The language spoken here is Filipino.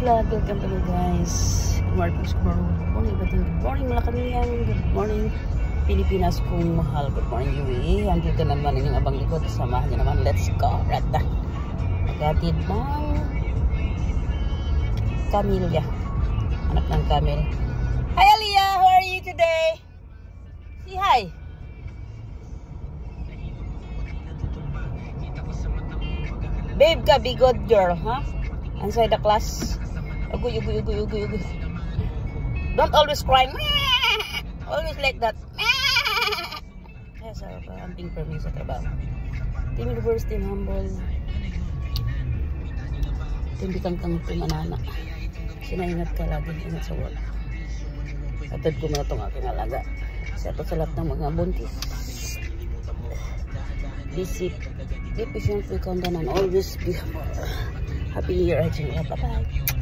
vlog, welcome to me guys. Good morning Malacanang, good morning Pilipinas kung mahal, good morning Yui. Andito naman ang abang likod, samahan niyo naman, let's go. Rata maghatid ng Camilla, anak ng Camel. Hi Aliyah, how are you today? Say hi. Babe ka, be good girl, huh? Inside the class. Ugoy. Don't always cry. Always like that. Yes, amping permis sa trabaho. Team University humble. Timbitan kang tumanana. Sinaingat ka lagi, ingat sa work. Atad ko na itong aking alaga. Sa ito sa lahat ng mga buntis. Visit. Be patient, we count down and always be happy year. Bye-bye.